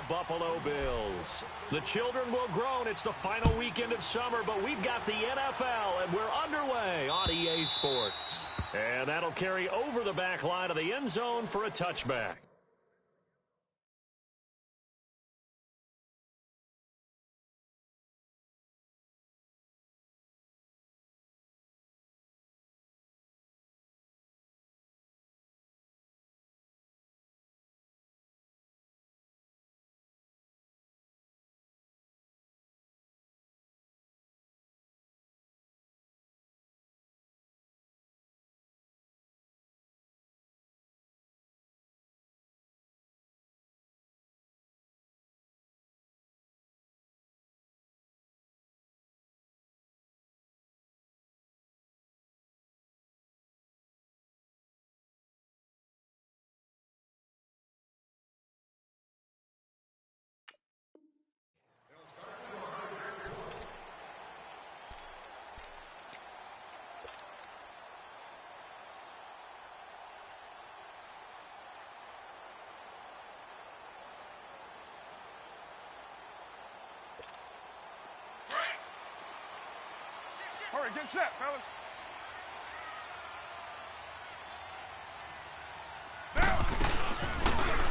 Buffalo Bills. The children will groan. It's the final weekend of summer, but we've got the NFL, and we're underway on EA Sports. And that'll carry over the back line of the end zone for a touchback. All right, get set, fellas.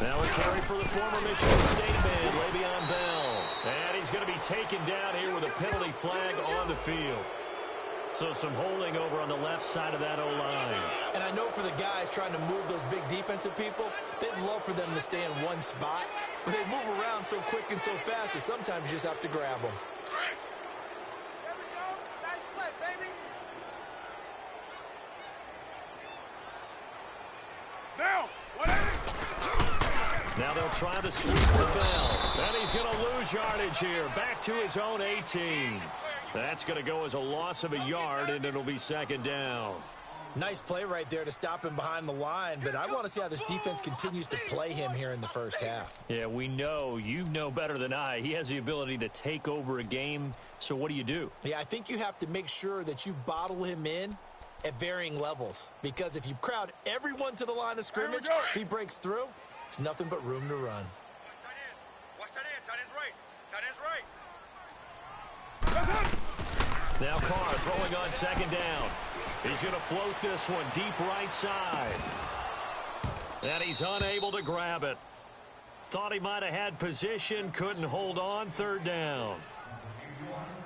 Now a carry for the former Michigan State man, Le'Veon Bell. And he's going to be taken down here with a penalty flag on the field. So some holding over on the left side of that O-line. And I know for the guys trying to move those big defensive people, they'd love for them to stay in one spot. But they move around so quick and so fast that sometimes you just have to grab them. Now they'll try to sweep the Bell. And he's going to lose yardage here. Back to his own 18. That's going to go as a loss of a yard, and it'll be second down. Nice play right there to stop him behind the line, but I want to see how this defense continues to play him here in the first half. Yeah, we know. You know better than I. He has the ability to take over a game, so what do? Yeah, I think you have to make sure that you bottle him in at varying levels, because if you crowd everyone to the line of scrimmage, if he breaks through, there's nothing but room to run. Watch that end. Tight end's right. Tight end's right. Now Carr throwing on second down. He's going to float this one deep right side. And he's unable to grab it. Thought he might have had position, couldn't hold on, third down.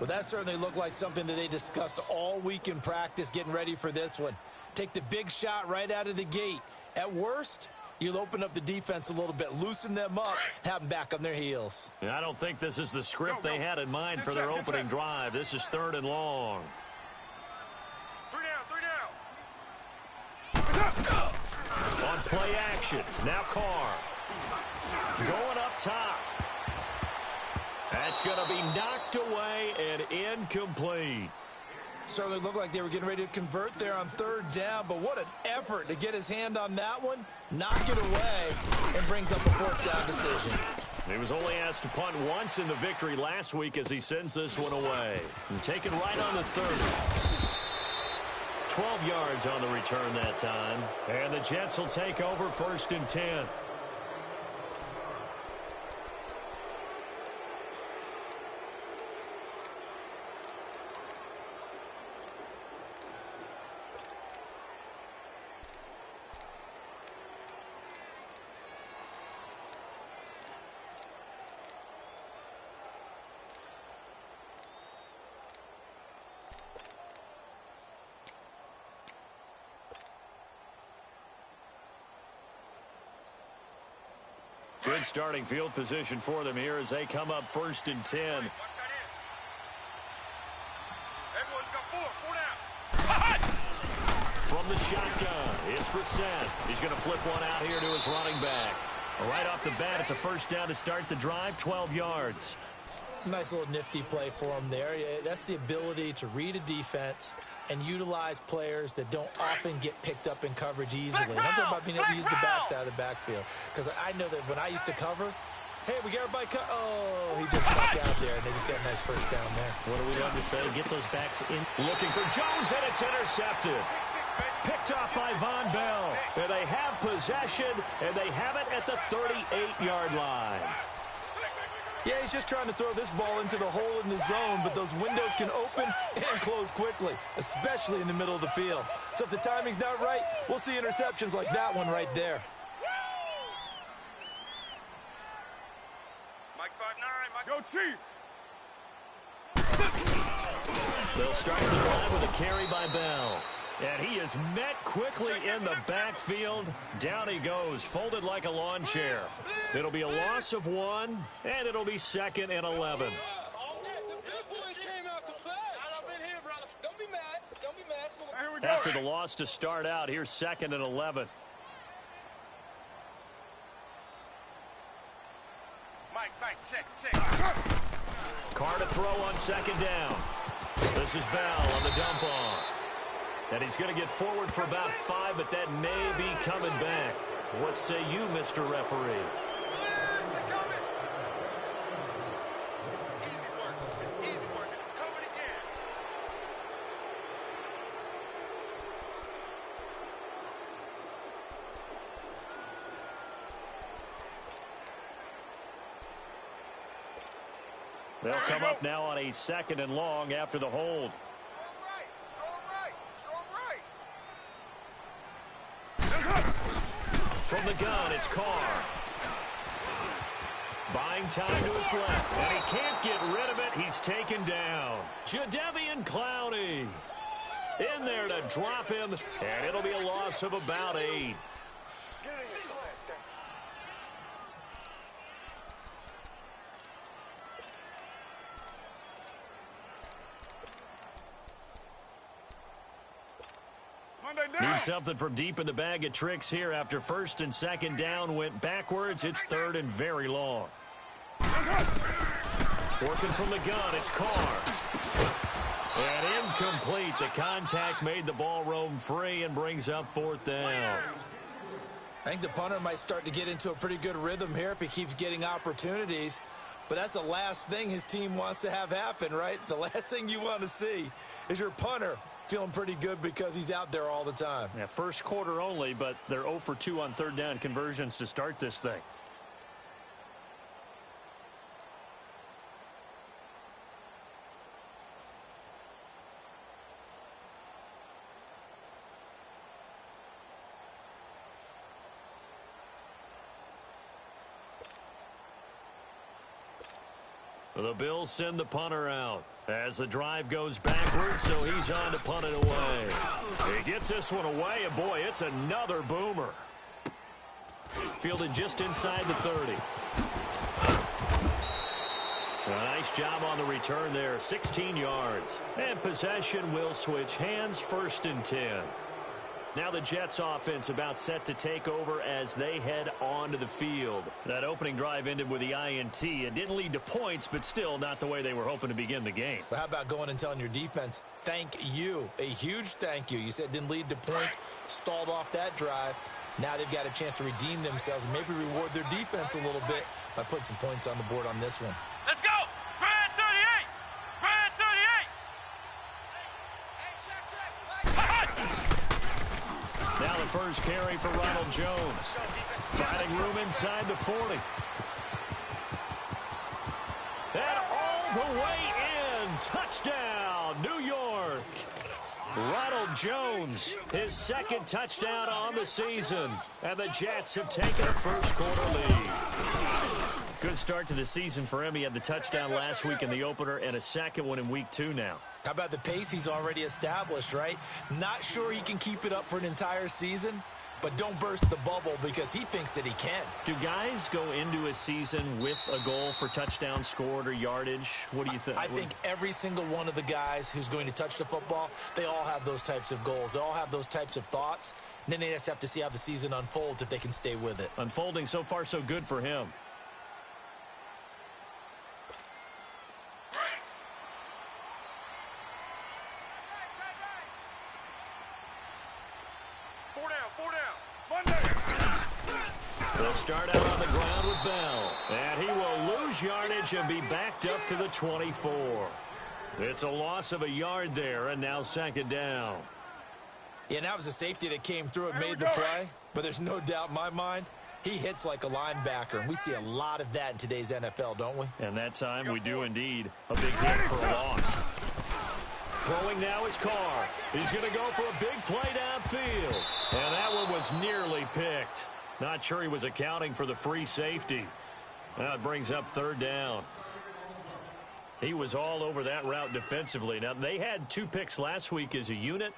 Well, that certainly looked like something that they discussed all week in practice getting ready for this one. Take the big shot right out of the gate. At worst, you'll open up the defense a little bit, loosen them up, have them back on their heels. I don't think this is the script they had in mind for their opening drive. This is third and long. Three down. On play action, now Carr. Going up top. That's going to be knocked away and incomplete. Certainly looked like they were getting ready to convert there on third down, but what an effort to get his hand on that one, knock it away, and brings up a fourth down decision. He was only asked to punt once in the victory last week as he sends this one away. And taken right on the 30. 12 yards on the return that time. And the Jets will take over first and 10. Good starting field position for them here as they come up first and 10. Everyone's got four down. From the shotgun, it's Brissett. He's going to flip one out here to his running back. Right off the bat, it's a first down to start the drive, 12 yards. Nice little nifty play for him there. That's the ability to read a defense and utilize players that don't often get picked up in coverage easily. I'm talking about being able to use the backs out of the backfield. Because I know that when I used to cover, hey, we got everybody cut. Oh, he just snuck out there, and they just got a nice first down there. What do we love to say? Get those backs in. Looking for Jones, and it's intercepted. Picked off by Von Bell. And they have possession, and they have it at the 38-yard line. Yeah, he's just trying to throw this ball into the hole in the zone, but those windows can open and close quickly, especially in the middle of the field. So if the timing's not right, we'll see interceptions like that one right there. Mike 5'9", Mike. Go, Chief! They'll start the drive with a carry by Bell. And he is met quickly in the backfield. Down he goes, folded like a lawn chair. It'll be a loss of 1, and it'll be 2nd and 11. After the loss to start out, here's 2nd and 11. Mike, check. Carr to throw on 2nd down. This is Bell on the dump off. And he's going to get forward for about 5, but that may be coming back. What say you, Mr. Referee? They're coming. Easy work. It's easy work, and it's coming again. They'll come up now on a 2nd and long after the hold. From the gun, it's Carr. Buying time to his left, and he can't get rid of it. He's taken down. Jadeveon Clowney in there to drop him, and it'll be a loss of about 8. Need something from deep in the bag of tricks here after 1st and 2nd down went backwards. It's 3rd and very long. Working from the gun, it's Carr. And incomplete. The contact made the ball roam free and brings up 4th down. I think the punter might start to get into a pretty good rhythm here if he keeps getting opportunities. But that's the last thing his team wants to have happen, right? The last thing you want to see is your punter feeling pretty good because he's out there all the time. Yeah, first quarter only, but they're 0 for 2 on 3rd down conversions to start this thing. The Bills send the punter out as the drive goes backwards, so he's on to punt it away. He gets this one away, and boy, it's another boomer. Fielded just inside the 30. A nice job on the return there, 16 yards. And possession will switch hands, 1st and 10. Now the Jets offense about set to take over as they head onto the field. That opening drive ended with the INT. It didn't lead to points, but still not the way they were hoping to begin the game. But how about going and telling your defense, thank you, a huge thank you. You said it didn't lead to points, stalled off that drive. Now they've got a chance to redeem themselves and maybe reward their defense a little bit by putting some points on the board on this one. Let's go! Grand 38! Grand 38! Now the first carry for Ronald Jones. Finding room inside the 40. And all the way in. Touchdown, New York. Ronald Jones, his 2nd touchdown on the season. And the Jets have taken a first quarter lead. Good start to the season for him. He had the touchdown last week in the opener and a 2nd one in week 2 now. How about the pace he's already established, right? Not sure he can keep it up for an entire season, but don't burst the bubble because he thinks that he can. Do guys go into a season with a goal for touchdown scored or yardage? What do you think? I think every single one of the guys who's going to touch the football, they all have those types of goals. They all have those types of thoughts. And then they just have to see how the season unfolds if they can stay with it. Unfolding so far so good for him. They'll start out on the ground with Bell. And he will lose yardage and be backed up to the 24. It's a loss of a yard there, and now 2nd down. Yeah, and that was a safety that came through and made the play. But there's no doubt in my mind, He hits like a linebacker, and we see a lot of that in today's NFL, don't we? And that time we do indeed. A big hit for a loss. Throwing now is Carr. He's going to go for a big play downfield. And that one was nearly picked. Not sure he was accounting for the free safety. Now it brings up third down. He was all over that route defensively. Now, they had 2 picks last week as a unit.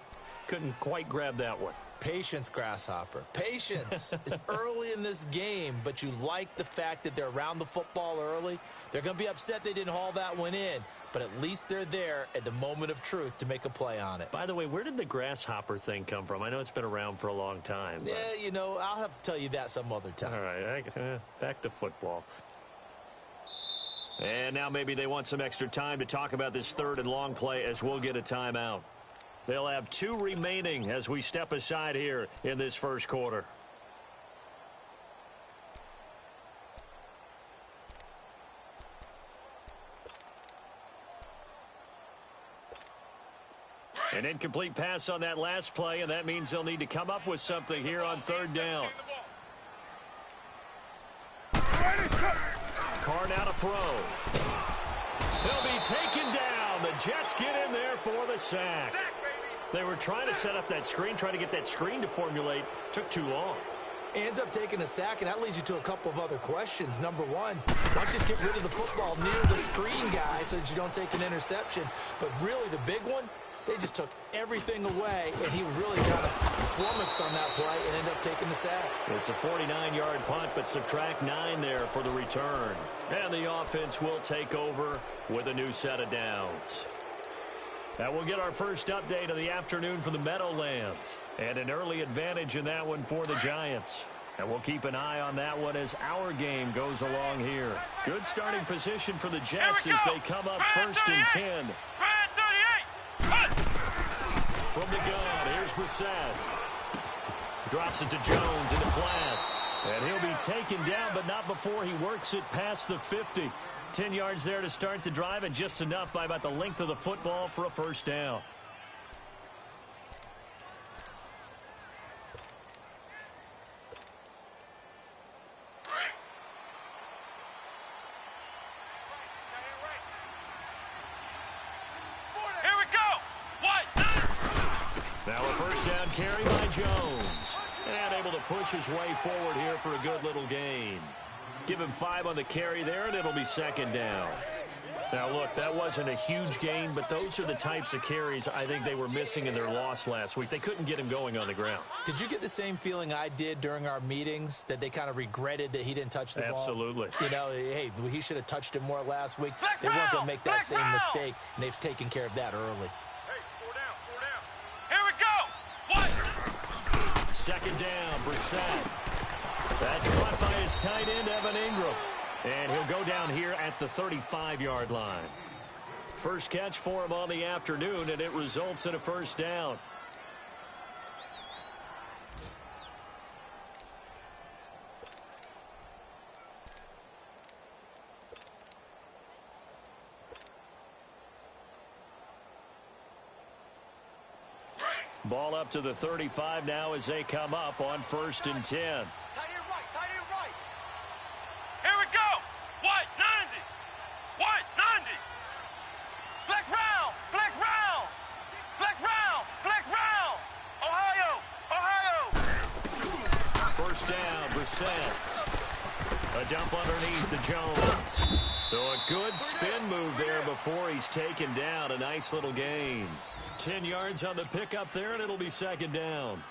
Couldn't quite grab that one. Patience, Grasshopper. Patience. It's early in this game, but you like the fact that they're around the football early. They're going to be upset they didn't haul that one in, but at least they're there at the moment of truth to make a play on it. By the way, where did the grasshopper thing come from? I know it's been around for a long time. But... yeah, you know, I'll have to tell you that some other time. All right, back to football. And now maybe they want some extra time to talk about this third and long play as we'll get a timeout. They'll have 2 remaining as we step aside here in this first quarter. An incomplete pass on that last play, and that means they'll need to come up with something here on third down. Carr now to throw. He'll be taken down. The Jets get in there for the sack. They were trying to set up that screen, trying to get that screen to formulate. Took too long. Ends up taking a sack, and that leads you to a couple of other questions. Number one, why don't you just get rid of the football near the screen guy so that you don't take an interception? But really, the big one, they just took everything away, and he was really kind of flummoxed on that play and ended up taking the sack. It's a 49-yard punt, but subtract 9 there for the return. And the offense will take over with a new set of downs. Now we'll get our first update of the afternoon from the Meadowlands. And an early advantage in that one for the Giants. And we'll keep an eye on that one as our game goes along here. Good starting position for the Jets as they come up first and 10. From the gun, here's Brissett. Drops it to Jones in the flat. And he'll be taken down, but not before he works it past the 50. 10 yards there to start the drive, and just enough by about the length of the football for a first down. Here we go. What? Now a first down carry by Jones. And able to push his way forward here for a good little gain. Give him 5 on the carry there, and it'll be second down. Now, look, that wasn't a huge gain, but those are the types of carries I think they were missing in their loss last week. They couldn't get him going on the ground. Did you get the same feeling I did during our meetings, that they kind of regretted that he didn't touch the ball? Absolutely. You know, hey, he should have touched it more last week. They weren't going to make that same mistake, and they've taken care of that early. Hey, 4 down. Here we go. What? Second down, Brissett. That's caught by his tight end, Evan Ingram. And he'll go down here at the 35-yard line. First catch for him on the afternoon, and it results in a first down. Ball up to the 35 now as they come up on first and 10. Here we go. What? 90. What? 90. Flex round. Flex round. Flex round. Flex round. Ohio. Ohio. First down, Brissett. A dump underneath to Jones. So a good spin move there before he's taken down. A nice little gain. 10 yards on the pickup there, and it'll be second down.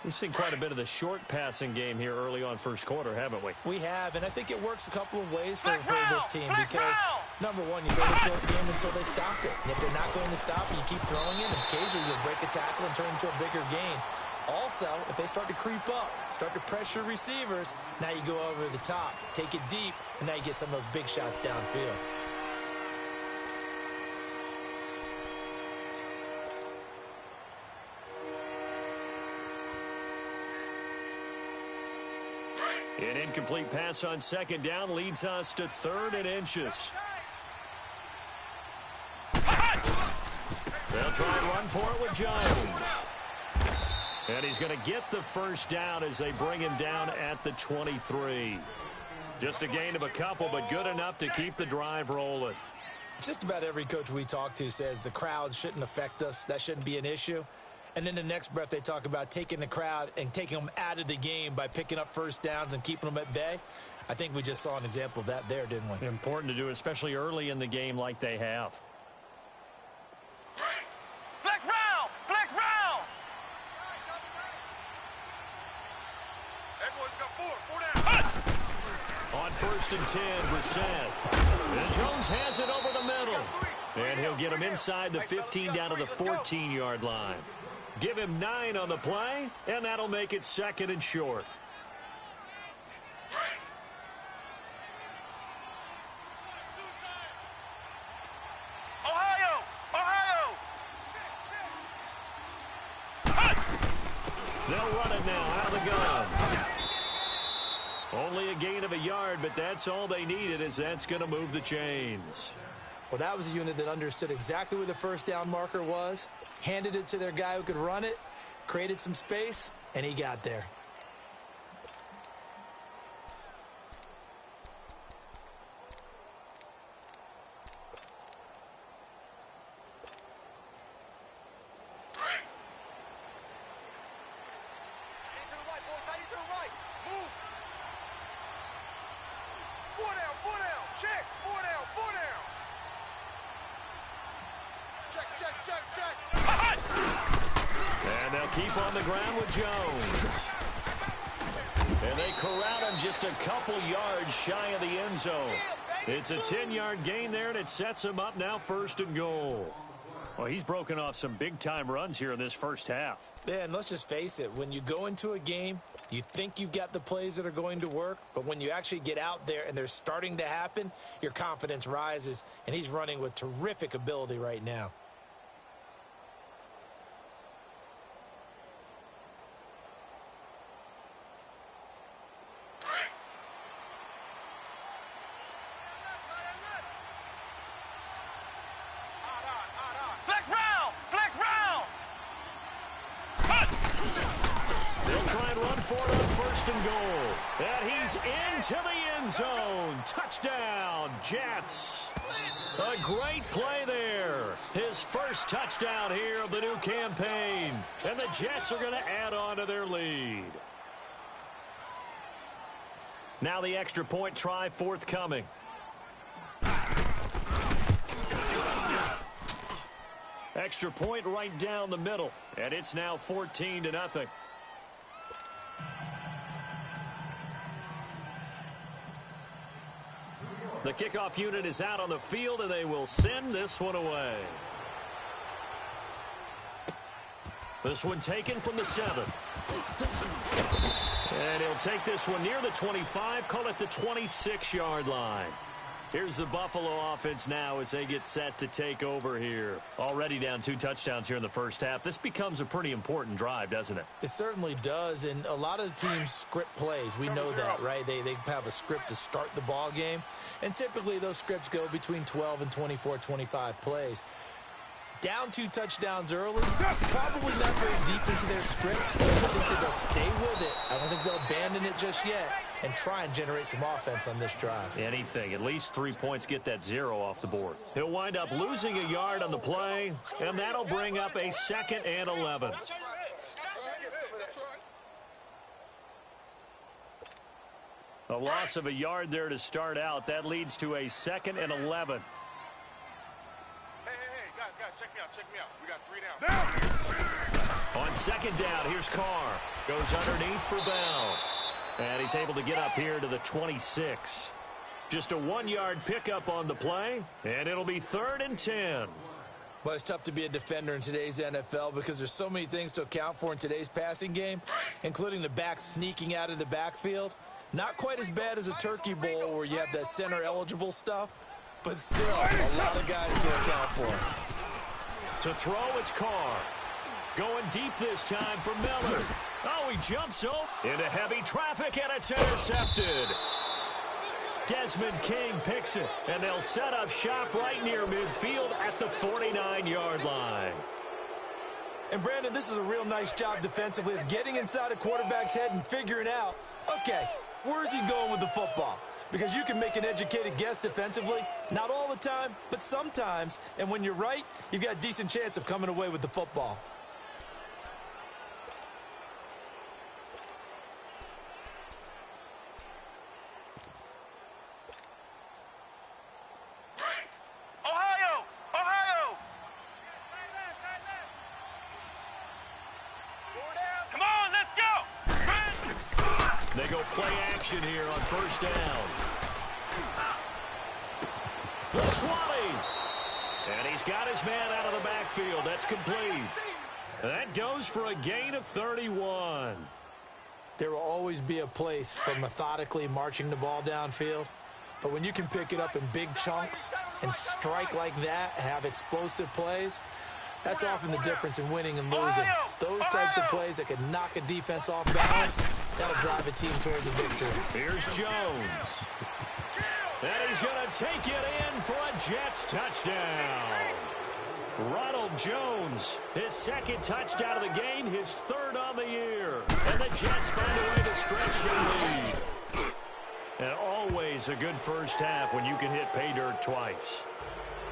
We've seen quite a bit of the short passing game here early on first quarter, haven't we? We have, and I think it works a couple of ways for this team because, number one, you throw the short game until they stop it. And if they're not going to stop it, you keep throwing it, and occasionally you'll break a tackle and turn into a bigger gain. Also, if they start to creep up, start to pressure receivers, now you go over the top, take it deep, and now you get some of those big shots downfield. An incomplete pass on second down leads us to 3rd and inches. They'll try and run for it with Jones. And he's going to get the first down as they bring him down at the 23. Just a gain of a couple, but good enough to keep the drive rolling. Just about every coach we talk to says the crowd shouldn't affect us. That shouldn't be an issue. And then the next breath they talk about taking the crowd and taking them out of the game by picking up first downs and keeping them at bay. I think we just saw an example of that there, didn't we? Important to do, especially early in the game like they have. Flex round! Flex round! Everyone's got four down. On 1st and 10, Brissett. And Jones has it over the middle. And he'll get him inside the 15 down to the 14-yard line. Give him 9 on the play, and that'll make it 2nd and short. Ohio! Ohio! They'll run it now out of the gun. Only a gain of a yard, but that's all they needed, as that's going to move the chains. Well, that was a unit that understood exactly where the first down marker was, handed it to their guy who could run it, created some space, and he got there. And they'll keep on the ground with Jones. And they corral him just a couple yards shy of the end zone. It's a 10-yard gain there, and it sets him up now 1st and goal. Well, he's broken off some big-time runs here in this first half. Yeah, and let's just face it. When you go into a game, you think you've got the plays that are going to work, but when you actually get out there and they're starting to happen, your confidence rises, and he's running with terrific ability right now. Flex round! Flex round! They'll try and run for it on 1st and goal. And he's into the end zone. Touchdown, Jets. A great play there. His first touchdown here of the new campaign. And the Jets are going to add on to their lead. Now the extra point try forthcoming. Extra point right down the middle. And it's now 14-0. The kickoff unit is out on the field, and they will send this one away. This one taken from the 7. And he'll take this one near the 25, call it the 26-yard line. Here's the Buffalo offense now as they get set to take over here. Already down 2 touchdowns here in the first half. This becomes a pretty important drive, doesn't it? It certainly does, and a lot of the teams script plays. We know that, right? They have a script to start the ball game, and typically those scripts go between 12 and 24, 25 plays. Down 2 touchdowns early, probably not very deep into their script. I think that they'll stay with it. I don't think they'll abandon it just yet and try and generate some offense on this drive. Anything. At least 3 points, get that 0 off the board. He'll wind up losing a yard on the play, and that'll bring up a 2nd and 11. A loss of a yard there to start out. That leads to a 2nd and 11. Guys, check me out. We got 3 down. On 2nd down, here's Carr. Goes underneath for Bell. And he's able to get up here to the 26. Just a 1-yard pickup on the play, and it'll be 3rd and 10. Well, it's tough to be a defender in today's NFL because there's so many things to account for in today's passing game, including the back sneaking out of the backfield. Not quite as bad as a turkey bowl where you have that center-eligible stuff, but still a lot of guys to account for. To throw, it's Carr. Going deep this time for Miller. Oh, he jumps into heavy traffic, and it's intercepted. Desmond King picks it, and they'll set up shop right near midfield at the 49-yard line. And, Brandon, this is a real nice job defensively of getting inside a quarterback's head and figuring out, okay, where's he going with the football? Because you can make an educated guess defensively, not all the time, but sometimes. And when you're right, you've got a decent chance of coming away with the football. Ohio! Ohio! Come on, let's go! They go play action here on first down. The swatting. And he's got his man out of the backfield. That's complete. That goes for a gain of 31. There will always be a place for methodically marching the ball downfield. But when you can pick it up in big chunks and strike like that, have explosive plays, that's often the difference in winning and losing. Those types of plays that can knock a defense off balance, that'll drive a team towards a victory. Here's Jones. And he's going to take it in for a Jets touchdown. Ronald Jones, his second touchdown of the game, his third on the year. And the Jets find a way to stretch their lead. And always a good first half when you can hit pay dirt twice.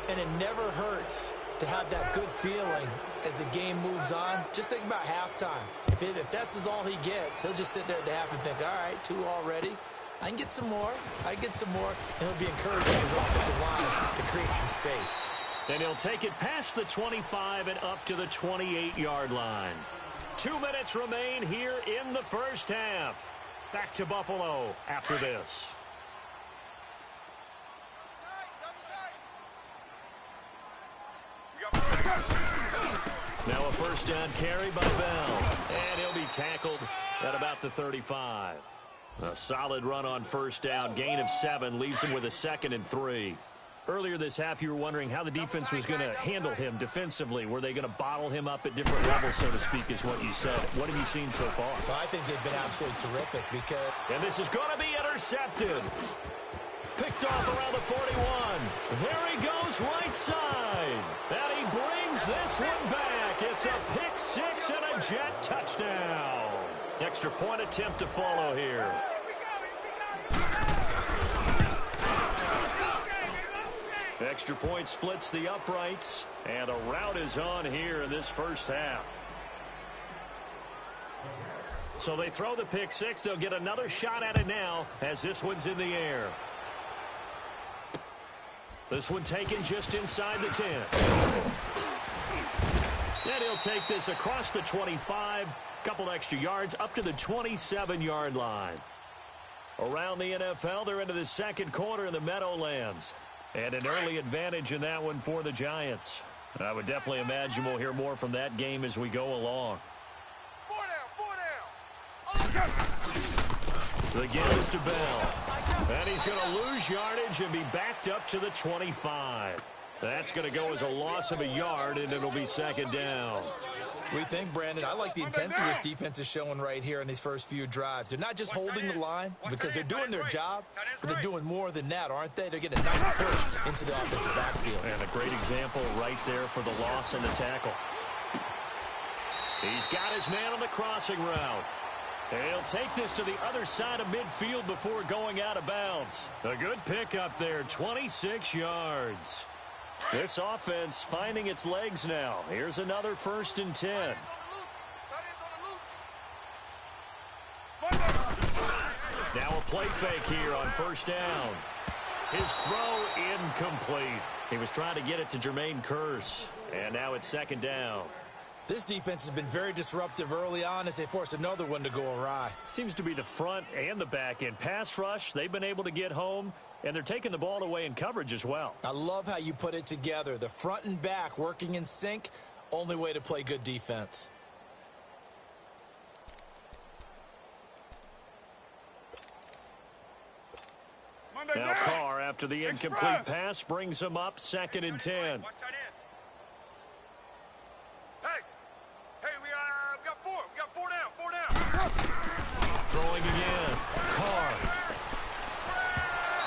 And it never hurts to have that good feeling as the game moves on. Just think about halftime. If that's all he gets, he'll just sit there at the half and think, all right, 2 already. I can get some more. I can get some more. And he'll be encouraging his offensive line to create some space. And he'll take it past the 25 and up to the 28-yard line. 2 minutes remain here in the first half. Back to Buffalo after this. Now a first down carry by Bell. And he'll be tackled at about the 35. A solid run on first down. Gain of 7 leaves him with a 2nd and 3. Earlier this half, you were wondering how the defense was going to handle him defensively. Were they going to bottle him up at different levels, so to speak, is what you said. What have you seen so far? Well, I think they've been absolutely terrific because... And this is going to be intercepted. Picked off around the 41. There he goes right side. And he brings this one back. It's a pick 6 and a Jet touchdown. Extra point attempt to follow here. Extra point splits the uprights, and a rout is on here in this first half. So they throw the pick 6. They'll get another shot at it now as this one's in the air. This one taken just inside the 10. And he'll take this across the 25, couple extra yards up to the 27-yard line. Around the NFL, they're into the second quarter in the Meadowlands. And an early advantage in that one for the Giants. I would definitely imagine we'll hear more from that game as we go along. 4 down. The give is to Bell. And he's going to lose yardage and be backed up to the 25. That's going to go as a loss of a yard, and it'll be second down. We think, Brandon, I like the intensity this defense is showing right here in these first few drives. They're not just holding the line because they're doing their job, but they're doing more than that, aren't they? They're getting a nice push into the offensive backfield. And a great example right there for the loss and the tackle. He's got his man on the crossing route. And he'll take this to the other side of midfield before going out of bounds. A good pickup there, 26 yards. This offense finding its legs now. Here's another 1st and 10. Now a play fake here on first down. His throw incomplete. He was trying to get it to Jermaine Kearse. And now it's second down. This defense has been very disruptive early on as they force another one to go awry. Seems to be the front and the back end. Pass rush, they've been able to get home. And they're taking the ball away in coverage as well. I love how you put it together. The front and back working in sync, only way to play good defense. Now Carr, after the incomplete pass, brings him up 2nd and 10. Hey, we got 4. We got 4 down. 4 down. Throwing again. Carr.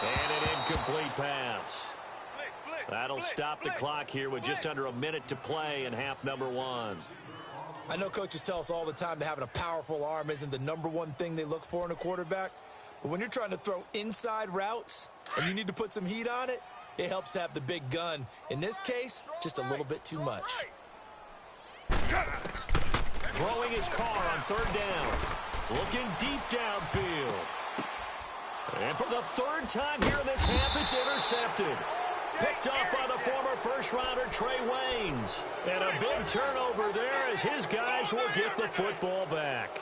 And an incomplete pass. That'll stop the clock here with just under a minute to play in half number 1. I know coaches tell us all the time that having a powerful arm isn't the #1 thing they look for in a quarterback. But when you're trying to throw inside routes and you need to put some heat on it, it helps to have the big gun. In this case, just a little bit too much. Throwing his car on 3rd down. Looking deep downfield. And for the 3rd time here in this half, it's intercepted. Picked off by the former first-rounder Trey Waynes. And a big turnover there as his guys will get the football back.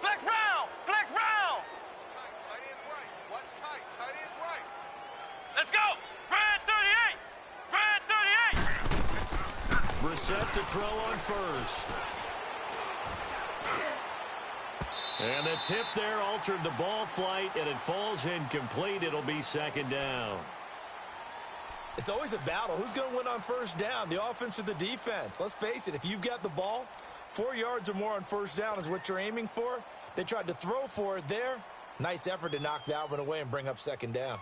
Flex round! Flex round! Tight is right. What's tight? Tight is right. Let's go! Red 38! Red 38! Brissett to throw on 1st. And the tip there altered the ball flight, and it falls incomplete. It'll be 2nd down. It's always a battle. Who's going to win on 1st down, the offense or the defense? Let's face it, if you've got the ball, 4 yards or more on 1st down is what you're aiming for. They tried to throw for it there. Nice effort to knock that one away and bring up 2nd down.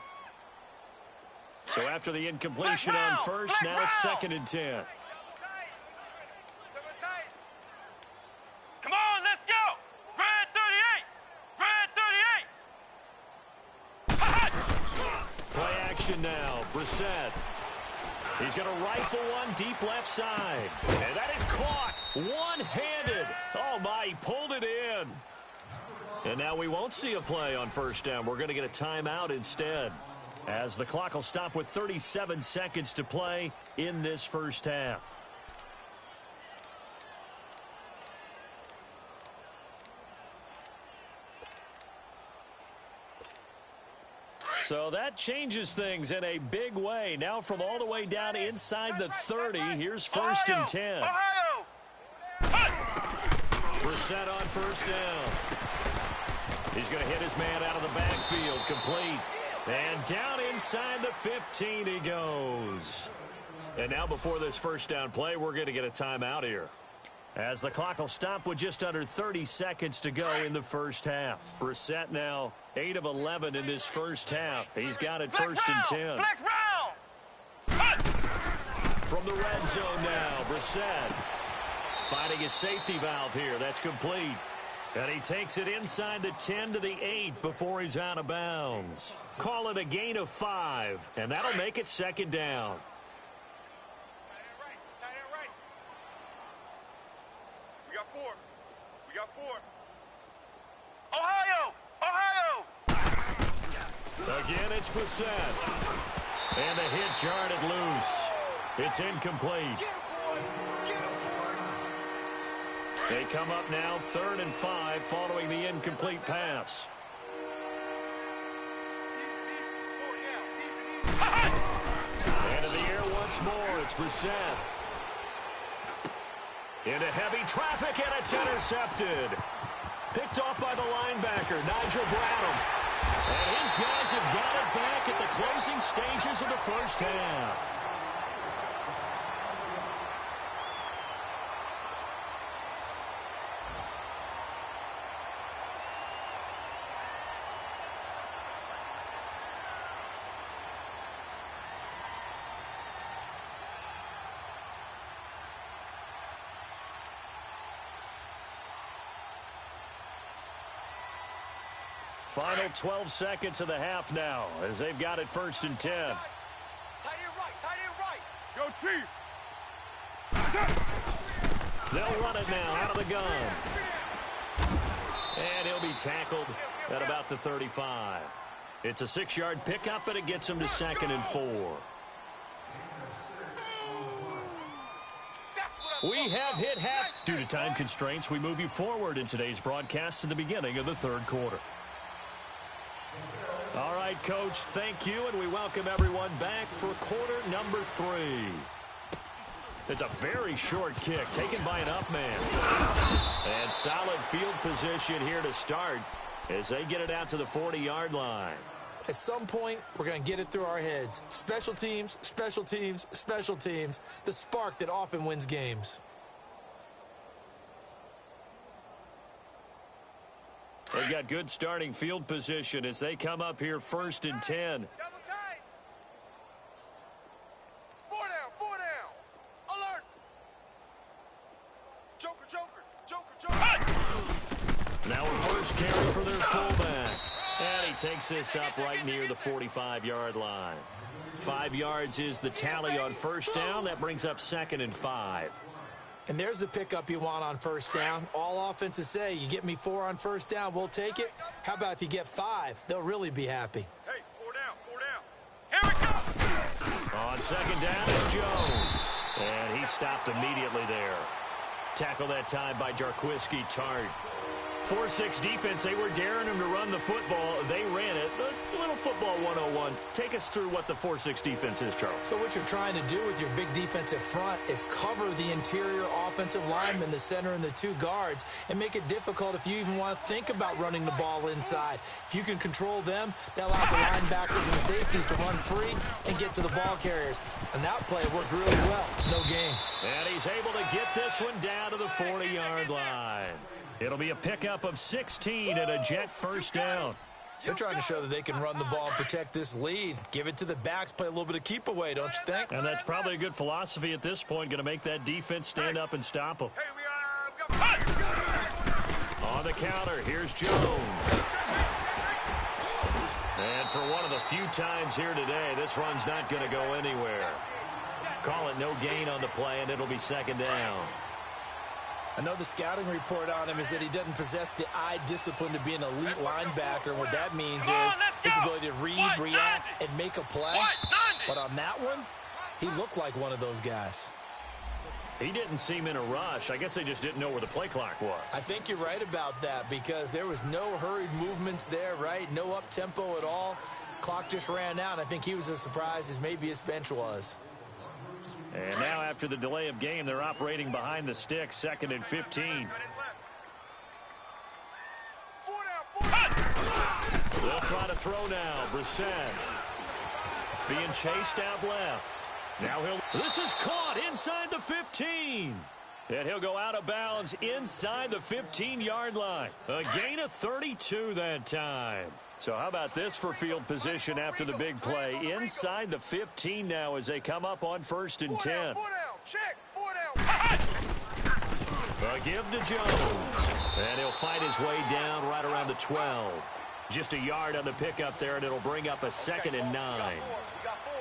So after the incompletion on 1st, now 2nd and 10. Come on, let's go! Red 38! Red 38! Play action now. Brissett. He's going to rifle one deep left side. And that is caught one-handed. Oh, my, he pulled it in. And now we won't see a play on 1st down. We're going to get a timeout instead, as the clock will stop with 37 seconds to play in this 1st half. So that changes things in a big way. Now from all the way down inside the 30, here's 1st and 10. Ohio! Brissett on 1st down. He's going to hit his man out of the backfield, complete. And down inside the 15 he goes. And now before this 1st down play, we're going to get a timeout here, as the clock will stop with just under 30 seconds to go in the 1st half. Brissett now 8 of 11 in this 1st half. He's got it 1st and 10. Flex round! From the red zone now, Brissett finding his safety valve here. That's complete. And he takes it inside the 10 to the 8 before he's out of bounds. Call it a gain of 5, and that'll make it 2nd down. Tight end right. We got 4. We got 4. Ohio! Ohio! Again, it's Brissett. And the hit jarred it loose. It's incomplete. They come up now 3rd and 5 following the incomplete pass. Into the air once more. It's Brissett. Into heavy traffic, and it's intercepted. Picked off by the linebacker, Nigel Bradham. And his guys have got it back at the closing stages of the 1st half. Final 12 seconds of the half now, as they've got it 1st and 10. Tight end right. Tight end right. Go, Chief! They'll run it now out of the gun. And he'll be tackled at about the 35. It's a 6-yard pickup, and it gets him to 2nd and 4. We have hit half. Due to time constraints, we move you forward in today's broadcast to the beginning of the 3rd quarter. All right, Coach, thank you, and we welcome everyone back for quarter number 3. It's a very short kick taken by an up man. And solid field position here to start as they get it out to the 40-yard line. At some point, we're going to get it through our heads. Special teams, special teams, special teams. The spark that often wins games. They've got good starting field position as they come up here 1st and 10. Double tight. 4 down. 4 down. Alert. first carry for their fullback. And he takes this up right near the 45-yard line. 5 yards is the tally on first down. That brings up 2nd and 5. And there's the pickup you want on first down. All offenses say, you get me 4 on first down, we'll take it. How about if you get 5? They'll really be happy. Hey, 4 down, 4 down. Here we go. On 2nd down is Jones. And he stopped immediately there. Tackle that time by Jarquiski Tart. 4-6 defense, they were daring him to run the football. They ran it. A little football 101. Take us through what the 4-6 defense is, Charles. So what you're trying to do with your big defensive front is cover the interior offensive lineman, the center, and the 2 guards, and make it difficult if you even want to think about running the ball inside. If you can control them, that allows the linebackers and the safeties to run free and get to the ball carriers. And that play worked really well. No gain. And he's able to get this one down to the 40-yard line. It'll be a pickup of 16 and a Jet first down. They're trying to show that they can run the ball and protect this lead. Give it to the backs, play a little bit of keep away, don't you think? And that's probably a good philosophy at this point, going to make that defense stand up and stop them. Hey, we got On the counter, here's Jones. And for one of the few times here today, this run's not going to go anywhere. Call it no gain on the play, and it'll be 2nd down. I know the scouting report on him is that he doesn't possess the eye discipline to be an elite linebacker. And what that means is his ability to read, react, and make a play. But on that one, he looked like one of those guys. He didn't seem in a rush. I guess they just didn't know where the play clock was. I think you're right about that because there was no hurried movements there, right? No up-tempo at all. Clock just ran out. I think he was as surprised as maybe his bench was. And now after the delay of game, they're operating behind the stick, 2nd and 15. They'll try to throw now. Brissett being chased out left. Now this is caught inside the 15. And he'll go out of bounds inside the 15-yard line. A gain of 32 that time. So how about this for field position after the big play? Inside the 15 now as they come up on 1st and 10. 4 down, check, 4 down. A give to Jones. And he'll fight his way down right around the 12. Just a yard on the pickup there, and it'll bring up a 2nd and 9.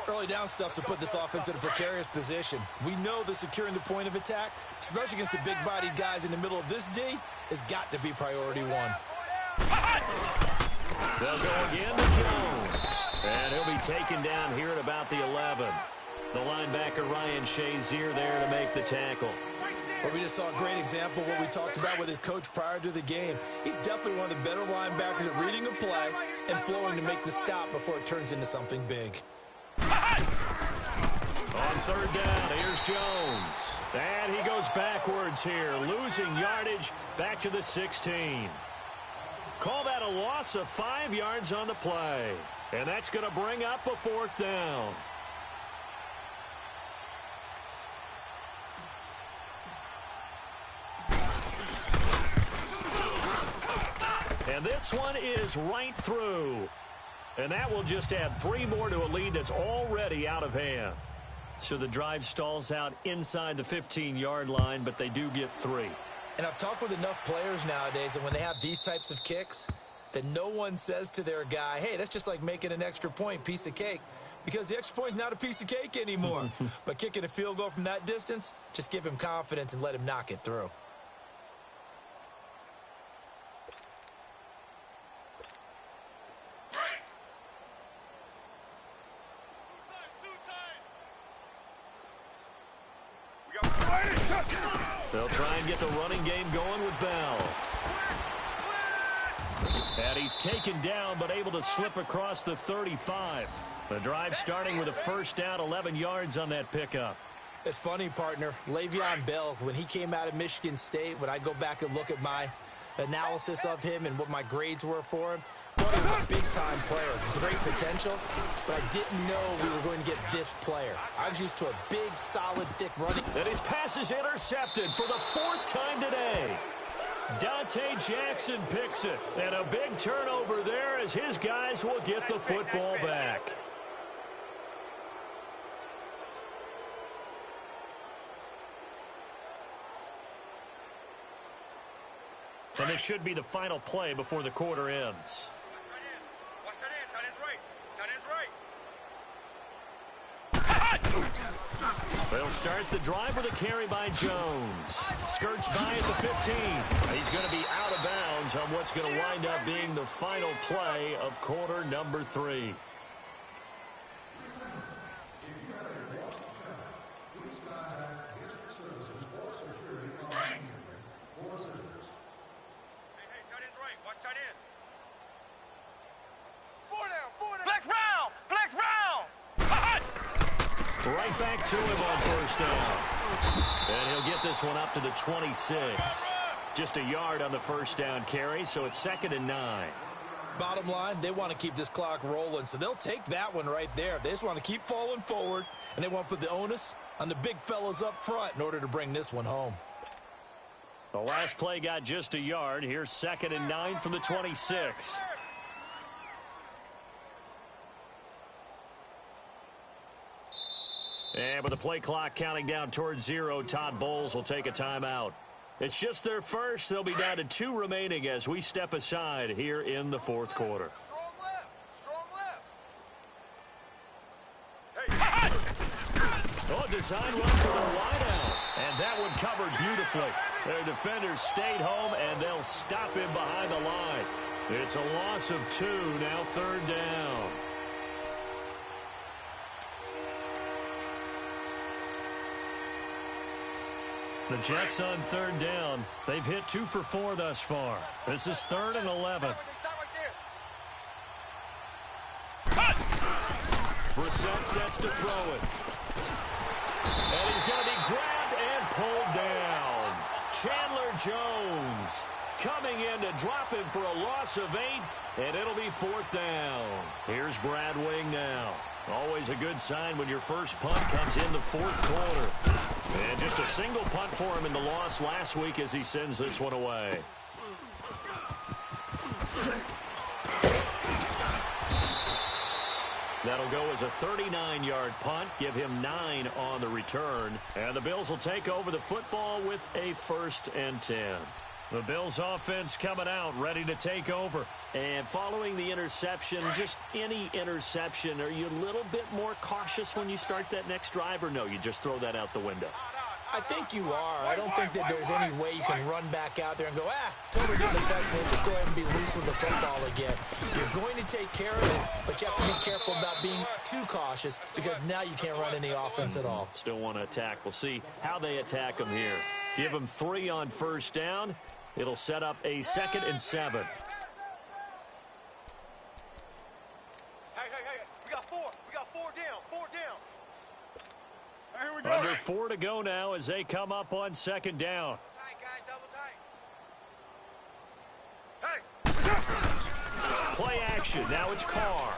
Early down stuff to put this offense in a precarious position. We know that securing the point of attack, especially against the big-bodied guys in the middle of this D, has got to be priority 1. They'll go again to Jones. And he'll be taken down here at about the 11. The linebacker Ryan Shazier there to make the tackle. Well, we just saw a great example of what we talked about with his coach prior to the game. He's definitely one of the better linebackers at reading a play and flowing to make the stop before it turns into something big. On 3rd down, here's Jones. And he goes backwards here, losing yardage back to the 16. Call that a loss of 5 yards on the play. And that's going to bring up a 4th down. And this one is right through. And that will just add 3 more to a lead that's already out of hand. So the drive stalls out inside the 15-yard line, but they do get 3. And I've talked with enough players nowadays that when they have these types of kicks, that no one says to their guy, hey, that's just like making an extra point, piece of cake. Because the extra point is not a piece of cake anymore. But kicking a field goal from that distance, just give him confidence and let him knock it through. They'll try and get the running game going with Bell. And he's taken down, but able to slip across the 35. The drive starting with a 1st down, 11 yards on that pickup. It's funny, partner. Le'Veon Bell, when he came out of Michigan State, when I go back and look at my analysis of him and what my grades were for him, I thought he was a big-time player, great potential, but I didn't know we were going to get this player. I was used to a big, solid, thick running. And his pass is intercepted for the 4th time today. Dante Jackson picks it. And a big turnover there as his guys will get the football back. And this should be the final play before the quarter ends. Watch tight end. Tight end's right. Tight end's right. They'll start the drive with a carry by Jones. Skirts by at the 15. He's going to be out of bounds on what's going to wind up being the final play of quarter number 3. Right back to him on first down. And he'll get this one up to the 26. Just a yard on the first down carry, so it's 2nd and 9. Bottom line, they want to keep this clock rolling, so they'll take that one right there. They just want to keep falling forward, and they want to put the onus on the big fellas up front in order to bring this one home. The last play got just a yard. Here's 2nd and 9 from the 26. And with the play clock counting down towards 0, Todd Bowles will take a timeout. It's just their first. They'll be down to 2 remaining as we step aside here in the 4th quarter. Strong left. Strong left. Hey. Oh, design run for the wideout. And that one covered beautifully. Their defenders stayed home, and they'll stop him behind the line. It's a loss of 2, now 3rd down. The Jets on 3rd down. They've hit 2 for 4 thus far. This is 3rd and 11. Brissett sets to throw it. And he's going to be grabbed and pulled down. Chandler Jones coming in to drop him for a loss of 8, and it'll be 4th down. Here's Brad Wing now. Always a good sign when your first punt comes in the 4th quarter. And just a single punt for him in the loss last week as he sends this one away. That'll go as a 39-yard punt, give him 9 on the return. And the Bills will take over the football with a 1st and 10. The Bills offense coming out, ready to take over. And following the interception, just any interception, are you a little bit more cautious when you start that next drive, or no, you just throw that out the window? I think you are. I don't think that there's any way you can run back out there and go, totally didn't affect me. Just go ahead and be loose with the football again. You're going to take care of it, but you have to be careful about being too cautious because now you can't run any offense at all. Still want to attack. We'll see how they attack them here. Give them 3 on first down. It'll set up a 2nd and 7. Hey. We got 4. We got 4 down. 4 down. Here we go. Under 4 to go now as they come up on 2nd down. Tight, guys. Double tight. Hey. Play action. Now it's Carr.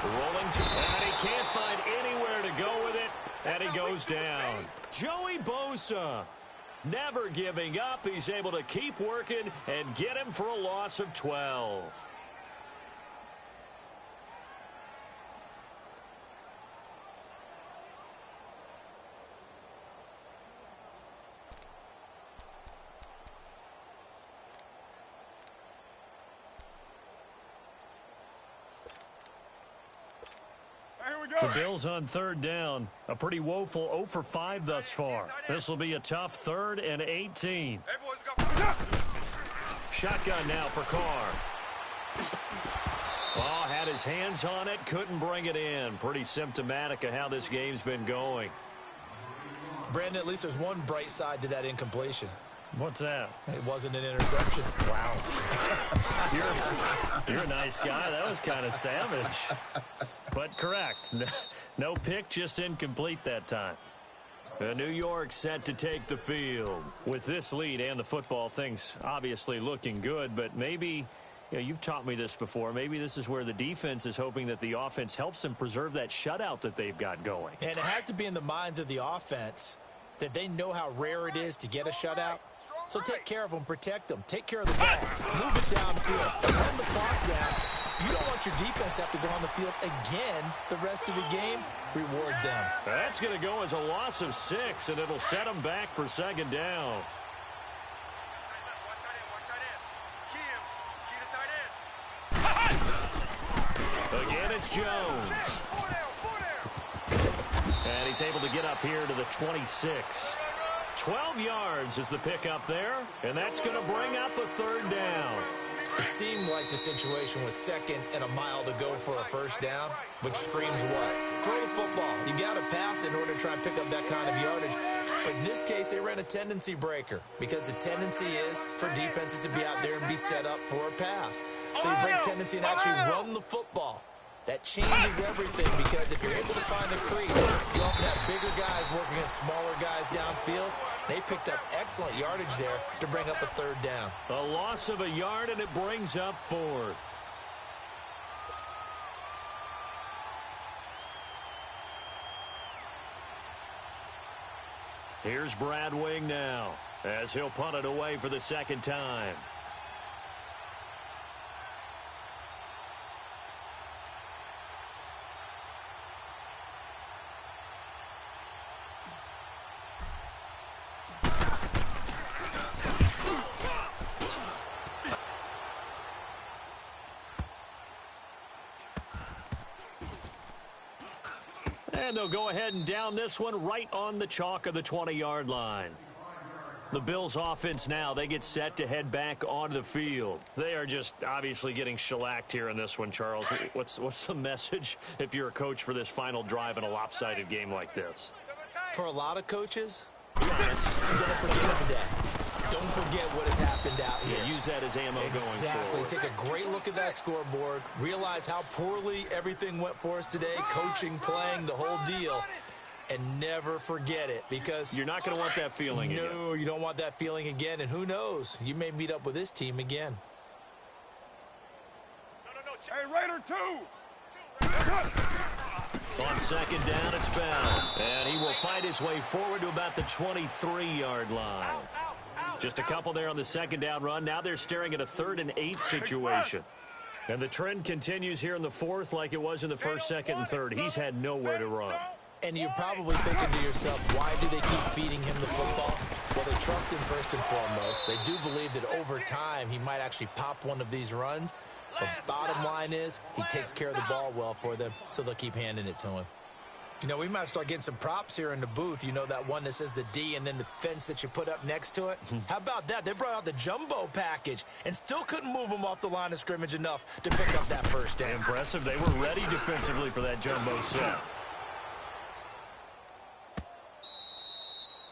Rolling to, and he can't find anywhere to go with it, and he goes down. Joey Bosa. Never giving up. He's able to keep working and get him for a loss of 12. The Bills on 3rd down. A pretty woeful 0 for 5 thus far. This will be a tough 3rd and 18. Hey, boys, we got 4. Shotgun now for Carr. Oh, had his hands on it, couldn't bring it in. Pretty symptomatic of how this game's been going. Brandon, at least there's one bright side to that incompletion. What's that? It wasn't an interception. Wow. You're a nice guy. That was kind of savage. But correct. No pick, just incomplete that time. New York set to take the field. With this lead and the football, things obviously looking good, but maybe, you've taught me this before, maybe this is where the defense is hoping that the offense helps them preserve that shutout that they've got going. And it has to be in the minds of the offense that they know how rare it is to get a shutout. So take care of them, protect them, take care of the ball, move it downfield, run the clock down. You don't want your defense to have to go on the field again the rest of the game. Reward them. That's going to go as a loss of 6, and it'll set them back for 2nd down. It's Jones. And he's able to get up here to the 26. 12 yards is the pickup there, and that's going to bring up a third down. It seemed like the situation was second and a mile to go for a first down, which screams what? Throw the football. You got to pass in order to try and pick up that kind of yardage. But in this case, they ran a tendency breaker because the tendency is for defenses to be out there and be set up for a pass. So you break tendency and actually run the football. That changes everything because if you're able to find a crease, you often have bigger guys working against smaller guys downfield. They picked up excellent yardage there to bring up a third down. A loss of a yard, and it brings up fourth. Here's Brad Wing now as he'll punt it away for the second time. And they'll go ahead and down this one right on the chalk of the 20-yard line. The Bills offense now, they get set to head back onto the field. They are just obviously getting shellacked here in this one, Charles. What's the message if you're a coach for this final drive in a lopsided game like this? For a lot of coaches, be honest, don't forget today. Don't forget what has happened out here. Yeah, use that as ammo going forward. Take a great look at that scoreboard. Realize how poorly everything went for us today, coaching, playing, the whole deal. And never forget it because you're not going to want that feeling again. No, you don't want that feeling again. And who knows? You may meet up with this team again. Hey, Raider 2. On second down, it's Bell. And he will fight his way forward to about the 23-yard line. Just a couple there on the second down run. Now they're staring at a 3rd and 8 situation. And the trend continues here in the fourth like it was in the first, second, and third. He's had nowhere to run. And you're probably thinking to yourself, why do they keep feeding him the football? Well, they trust him first and foremost. They do believe that over time he might actually pop one of these runs. But bottom line is he takes care of the ball well for them, so they'll keep handing it to him. You know, we might start getting some props here in the booth. You know, that one that says the D and then the fence that you put up next to it? How about that? They brought out the jumbo package and still couldn't move him off the line of scrimmage enough to pick up that first down. Impressive. They were ready defensively for that jumbo set.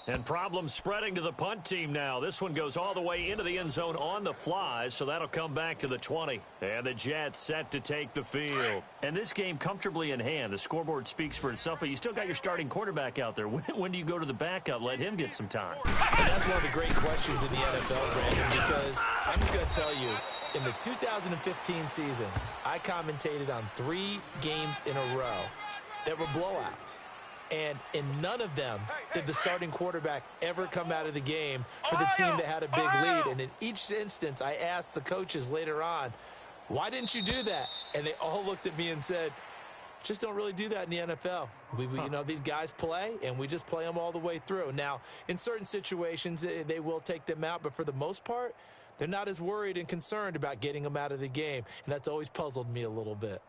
And problems spreading to the punt team now. This one goes all the way into the end zone on the fly, so that'll come back to the 20. And the Jets set to take the field. And this game comfortably in hand. The scoreboard speaks for itself, but you still got your starting quarterback out there. When do you go to the backup? Let him get some time. And that's one of the great questions in the NFL, Brandon, because I'm just going to tell you, in the 2015 season, I commentated on 3 games in a row that were blowouts. And in none of them did the starting quarterback ever come out of the game for the team that had a big lead. And in each instance, I asked the coaches later on, why didn't you do that? And they all looked at me and said, just don't really do that in the NFL. You know, these guys play, and we just play them all the way through. Now, in certain situations, they will take them out. But for the most part, they're not as worried and concerned about getting them out of the game. And that's always puzzled me a little bit.